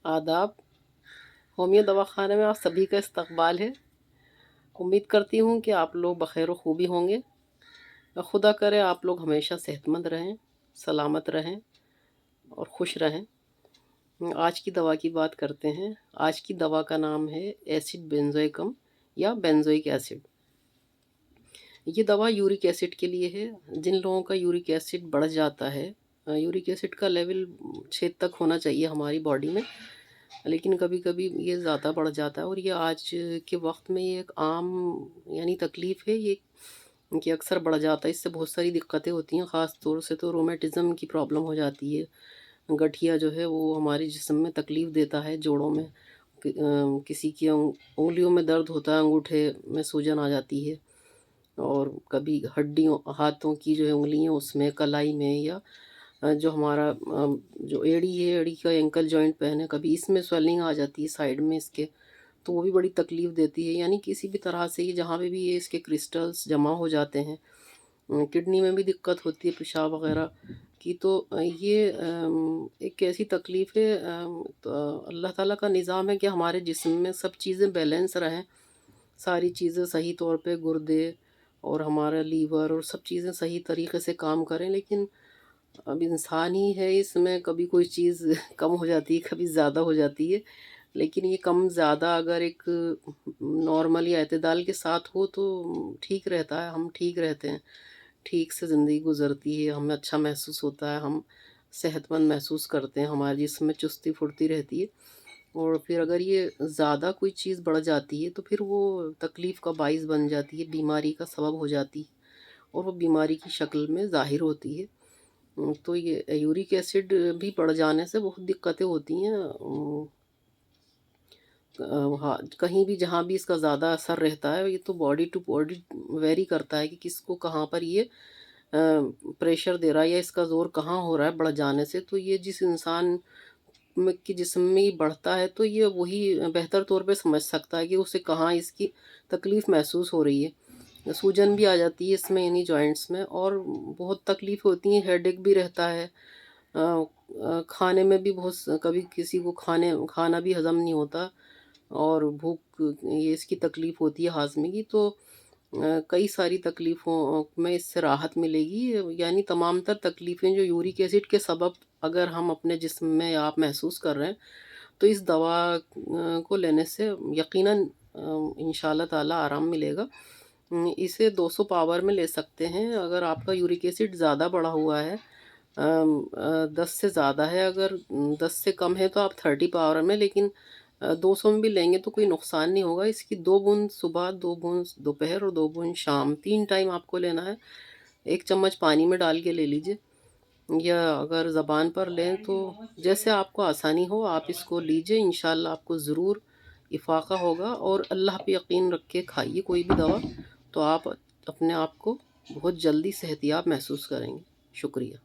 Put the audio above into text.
आदाब। होमियो दवाखाने में आप सभी का इस्तकबाल है। उम्मीद करती हूँ कि आप लोग बख़ैर व खूबी होंगे। खुदा करे आप लोग हमेशा सेहतमंद रहें, सलामत रहें और खुश रहें। आज की दवा की बात करते हैं। आज की दवा का नाम है एसिड बेंजोइकम या बेंजोइक एसिड। ये दवा यूरिक एसिड के लिए है। जिन लोगों का यूरिक एसिड बढ़ जाता है, यूरिक एसिड का लेवल 6 तक होना चाहिए हमारी बॉडी में, लेकिन कभी कभी ये ज़्यादा बढ़ जाता है और ये आज के वक्त में ये एक आम यानी तकलीफ़ है ये कि अक्सर बढ़ जाता है। इससे बहुत सारी दिक्कतें होती हैं, ख़ास तौर से तो रोमेटिज़म की प्रॉब्लम हो जाती है। गठिया जो है वो हमारे जिस्म में तकलीफ़ देता है, जोड़ों में किसी की उंगलियों में दर्द होता है, अंगूठे में सूजन आ जाती है, और कभी हड्डियों हाथों की जो है उंगलियां उसमें कलाई में, या जो हमारा जो एड़ी है, एड़ी का एंकल जॉइंट पेन है, कभी इसमें स्वेलिंग आ जाती है साइड में इसके, तो वो भी बड़ी तकलीफ़ देती है। यानी किसी भी तरह से ये जहाँ पे भी ये इसके क्रिस्टल्स जमा हो जाते हैं, किडनी में भी दिक्कत होती है पेशाब वगैरह की, तो ये एक ऐसी तकलीफ़ है। तो अल्लाह ताला का निज़ाम है कि हमारे जिस्म में सब चीज़ें बैलेंस रहें, सारी चीज़ें सही तौर पे, गुर्दे और हमारा लीवर और सब चीज़ें सही तरीके से काम करें। लेकिन अब इंसान ही है, इसमें कभी कोई चीज़ कम हो जाती है, कभी ज़्यादा हो जाती है। लेकिन ये कम ज़्यादा अगर एक नॉर्मल या एतदाल के साथ हो तो ठीक रहता है, हम ठीक रहते हैं, ठीक से ज़िंदगी गुजरती है, हमें अच्छा महसूस होता है, हम सेहतमंद महसूस करते हैं, हमारे जिस्म में चुस्ती फुर्ती रहती है। और फिर अगर ये ज़्यादा कोई चीज़ बढ़ जाती है तो फिर वो तकलीफ़ का बाइस बन जाती है, बीमारी का सबब हो जाती है, और वो बीमारी की शक्ल में ज़ाहिर होती है। तो ये यूरिक एसिड भी बढ़ जाने से बहुत दिक्कतें होती हैं। हाँ, कहीं भी जहाँ भी इसका ज़्यादा असर रहता है, ये तो बॉडी टू बॉडी वेरी करता है कि किसको कहाँ पर ये प्रेशर दे रहा है या इसका ज़ोर कहाँ हो रहा है बढ़ जाने से। तो ये जिस इंसान में कि जिस्म में ये बढ़ता है, तो ये वही बेहतर तौर पे समझ सकता है कि उसे कहाँ इसकी तकलीफ़ महसूस हो रही है। सूजन भी आ जाती है इसमें, इन्हीं जॉइंट्स में, और बहुत तकलीफ़ होती है, हेडेक भी रहता है। खाने में भी बहुत, कभी किसी को खाना भी हज़म नहीं होता, और भूख, ये इसकी तकलीफ़ होती है हाज़मे की। तो कई सारी तकलीफ़ों में इससे राहत मिलेगी। यानी तमाम तर तकलीफ़ें जो यूरिक एसिड के सबब अगर हम अपने जिस्म में या आप महसूस कर रहे हैं, तो इस दवा को लेने से यकीनन इंशाअल्लाह ताला आराम मिलेगा। इसे 200 पावर में ले सकते हैं अगर आपका यूरिक एसिड ज़्यादा बढ़ा हुआ है। 10 से ज़्यादा है, अगर 10 से कम है तो आप 30 पावर में, लेकिन 200 में भी लेंगे तो कोई नुकसान नहीं होगा। इसकी 2 बूंद सुबह, 2 बूंद दोपहर और 2 बूंद शाम, 3 टाइम आपको लेना है। 1 चम्मच पानी में डाल के ले लीजिए, या अगर ज़बान पर लें तो जैसे आपको आसानी हो आप इसको लीजिए। इंशाअल्लाह आपको ज़रूर इफ़ाक़ा होगा, और अल्लाह पे यकीन रख के खाइए कोई भी दवा, तो आप अपने आप को बहुत जल्दी सेहतयाब महसूस करेंगे। शुक्रिया।